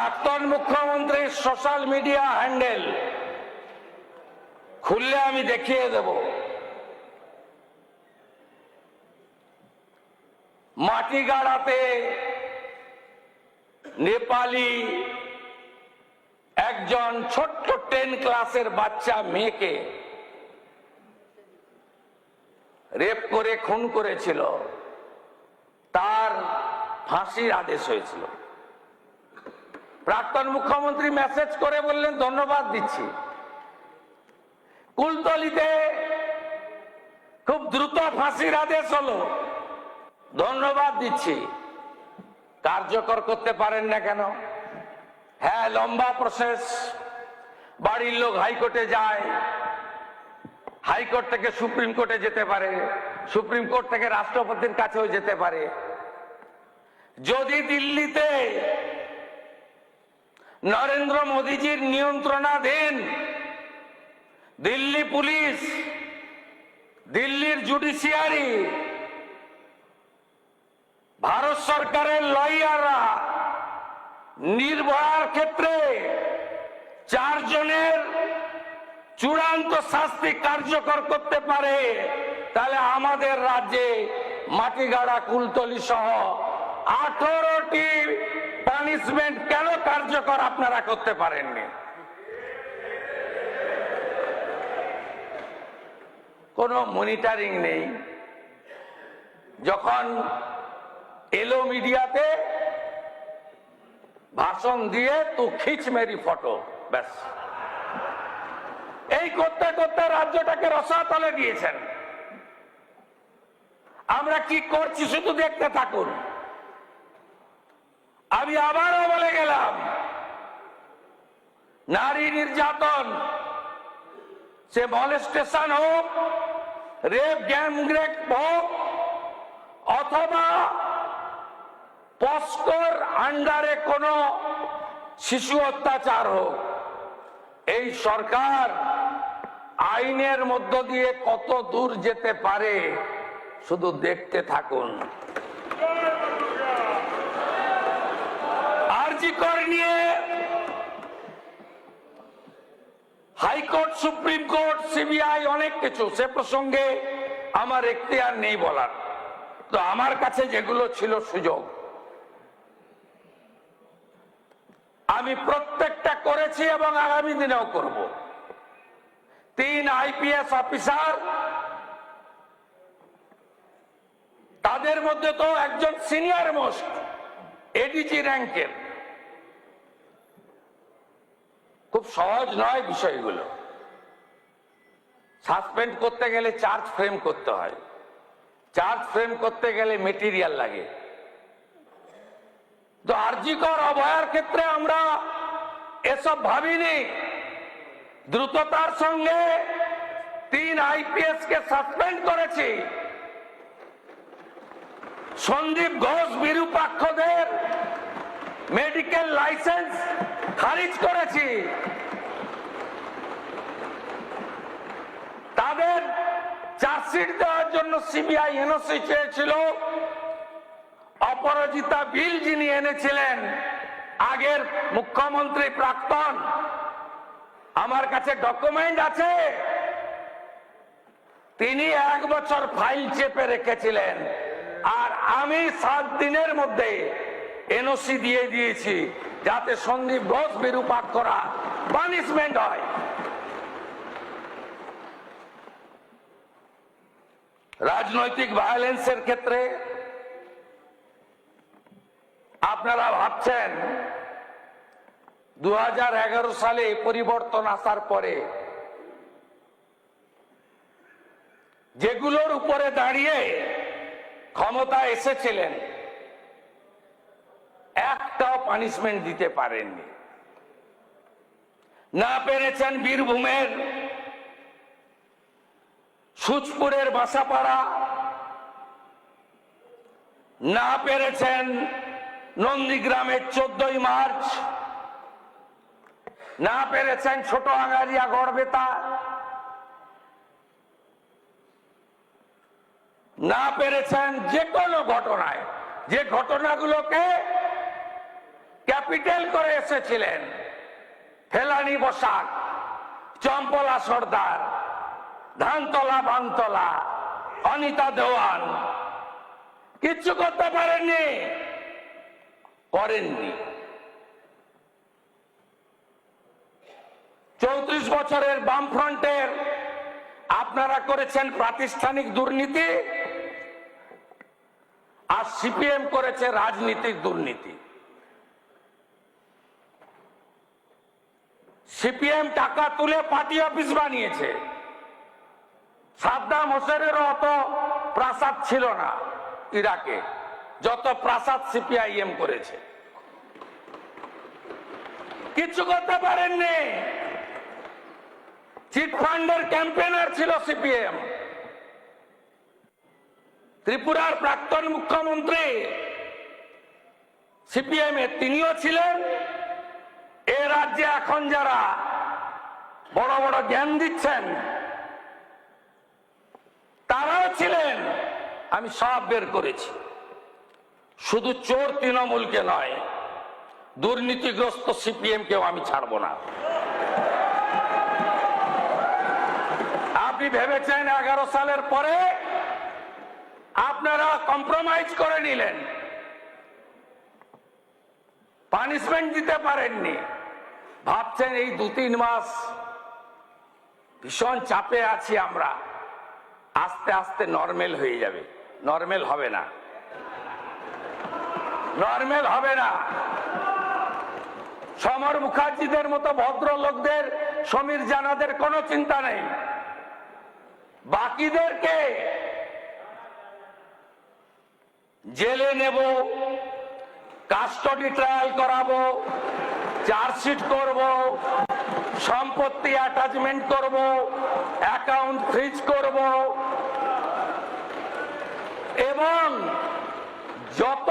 প্রাক্তন মুখ্যমন্ত্রীর social media handle খুললে আমি দেখিয়ে দেব। মাটিগাড়াতে নেপালি একজন ছোট্ট 10 ক্লাসের বাচ্চা মেয়েকে রেপ করে খুন করেছিল, তার ফাঁসির আদেশ হয়েছিল। প্রাক্তন মুখ্যমন্ত্রী মেসেজ করে বললেন ধন্যবাদ দিচ্ছি। কুলতলিতে খুব দ্রুত ফাঁসির আদেশ হলো, ধন্যবাদ দিচ্ছি। কার্যকর করতে পারেন না কেন? হ্যাঁ, লম্বা প্রসেস, বাড়ির লোক হাইকোর্টে যায়, হাইকোর্ট থেকে সুপ্রিম কোর্টে যেতে পারে, সুপ্রিম কোর্ট থেকে রাষ্ট্রপতির কাছেও যেতে পারে। যদি দিল্লিতে নরেন্দ্র মোদীজির নিয়ন্ত্রণাধীন দিল্লি পুলিশ, দিল্লির জুডিশিয়ারি, ভারত সরকারের লয়াররা নির্ভয়ার ক্ষেত্রে 4 জনের চূড়ান্ত শাস্তি কার্যকর করতে পারে, তাহলে আমাদের রাজ্যে মাটিগাড়া, কুলতলি সহ 18টি পানিশমেন্ট কেন কার্যকর আপনারা করতে পারেননি? কোনো মনিটরিং নেই। যখন এলো মিডিয়াতে, ভাষণ দিয়ে তো খিচ মেরি ফটো, ব্যাস। এই করতে করতে রাজ্যটাকে রসাতলে দিয়েছেন। আমরা কি করছি শুধু দেখতে থাকুন। আমি আবারও বলে গেলাম, নারী নির্যাতন, সে মলেস্টেশন হোক, রেপ, গ্যাংরেপ হোক, অথবা পস্কোর আন্ডারে কোনো শিশু অত্যাচার হোক, এই সরকার আইনের মধ্য দিয়ে কত দূর যেতে পারে শুধু দেখতে থাকুন। আরজি কর নিয়ে হাইকোর্ট, সুপ্রিম কোর্ট, সিবিআই অনেক কিছু, সে প্রসঙ্গে আমার এখতিয়ার নেই বলার। তো আমার কাছে যেগুলো ছিল সুযোগ, আমি প্রত্যেকটা করেছি এবং আগামী দিনেও করব। 3 আইপিএস অফিসার, তাদের মধ্যে তো একজন সিনিয়র মোস্ট এডিজি র্যাঙ্কের। খুব সহজ নয় বিষয়গুলো। সাসপেন্ড করতে গেলে চার্জ ফ্রেম করতে হয়, চার্জ ফ্রেম করতে গেলে মেটেরিয়াল লাগে। তো আরজি কর অভয়ার ক্ষেত্রে আমরা এসব ভাবিনি। দ্রুততার সঙ্গে 3 আইপিএস কে সাসপেন্ড করেছি। সন্দীপ ঘোষ, বিরূপাক্ষদের মেডিকেল লাইসেন্স খারিজ করেছি। তাদের চার্জশিট দেওয়ার জন্য সিবিআই এনওসি চেয়েছিল। অপরাজিতা বিল যিনি এনেছিলেন, আগের মুখ্যমন্ত্রী প্রাক্তন, আমার কাছে ডকুমেন্ট আছে, তিনি 1 বছর ফাইল চেপে রেখেছিলেন। আর আমি 7 দিনের মধ্যে এনওসি দিয়ে দিয়েছি, যাতে সন্দীপ ঘোষ, বিরূপাক্ষরা পানিশমেন্ট হয়। রাজনৈতিক ভায়োলেন্সের ক্ষেত্রে আপনারা ভাবছেন 2011 সালে পরিবর্তন আসার পরে যেগুলোর উপরে দাঁড়িয়ে ক্ষমতা এসেছিলেন, একটাও পানিশমেন্ট দিতে পারেননি। না পেরেছেন বীরভূমের সুচপুরের বাসাপাড়া, না পেরেছেন নন্দীগ্রামের 14ই মার্চ, না পেরেছেন ছোট আঙারিয়া, গড়বেতা, না পেরেছেন যে কোনো ঘটনায়, যে ঘটনাগুলোকে ক্যাপিটাল করে এসেছিলেন ফেলানি বসাক, চম্পলা সর্দার, ধানতলা বানতলা, অনিতা দেওয়ান, কিচ্ছু করতে পারেননি, করেননি। 34 বছরের বামফ্রন্টের আপনারা করেছেন প্রাতিষ্ঠানিক দুর্নীতি, আর সিপিএম করেছে রাজনীতিক দুর্নীতি। সিপিএম টাকা তুলে পার্টি অফিস বানিয়েছে। সাদ্দাম হোসেনেরও অত প্রাসাদ ছিল না ইরাকে, যত প্রাসাদ সিপিআইএম করেছে। কিছু করতে পারেননি। চিটফান্ডের ক্যাম্পেইনার ছিল সিপিএম। ত্রিপুরার প্রাক্তন মুখ্যমন্ত্রী সিপিএম এর, তিনিও ছিলেন। এ রাজ্যে এখন যারা বড় বড় জ্ঞান দিচ্ছেন তারাও ছিলেন। আমি সব বের করেছি। শুধু চোর তৃণমূলকে নয়, দুর্নীতিগ্রস্ত সিপিএম কেও আমি ছাড়বো না। আপনি ভেবেছেন 11 সালের পরে আপনারা কম্প্রোমাইজ করে নিলেন, পানিশমেন্ট দিতে পারেননি। ভাবছেন এই 2-3 মাস ভীষণ চাপে আছি আমরা, আস্তে আস্তে নরমাল হয়ে যাবে। নরমাল হবে না, নরমাল হবে না। সমর মুখার্জিদের মতো ভদ্রলোকদের, সমীর জানাদের কোনো চিন্তা নেই। বাকিদেরকে জেলে নেব, কাস্টডি ট্রায়াল করাবো, চার্জশিট করব, সম্পত্তি অ্যাটাচমেন্ট করব, অ্যাকাউন্ট ফ্রিজ করব, এবং যত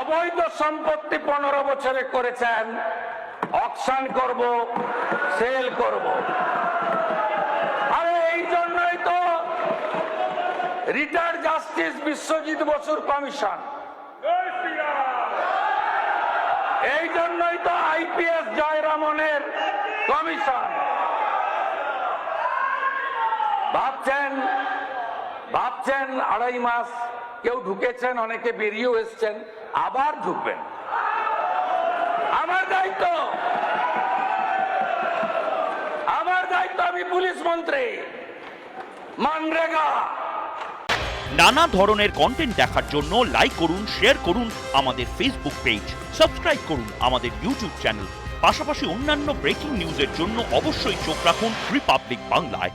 অবৈধ সম্পত্তি 15 বছরে করেছেন অকশন করব, সেল করব। আরে এই জন্যই তো রিটায়ার্ড জাস্টিস বিশ্বজিৎ বসুর কমিশন, এই জন্যই তো আইপিএস জয়রামনের কমিশন। ভাবছেন 2.5 মাস কেউ ঢুকেছেন, অনেকে বেরিয়েও এসছেন, আবার ঢুকবেন। আমার দায়িত্ব, আমার দায়িত্ব, আমি পুলিশ মন্ত্রী। মানরেগা নানা ধরনের কন্টেন্ট দেখার জন্য লাইক করুন, শেয়ার করুন আমাদের ফেসবুক পেজ, সাবস্ক্রাইব করুন আমাদের ইউটিউব চ্যানেল। পাশাপাশি অন্যান্য ব্রেকিং নিউজের জন্য অবশ্যই চোখ রাখুন রিপাবলিক বাংলায়।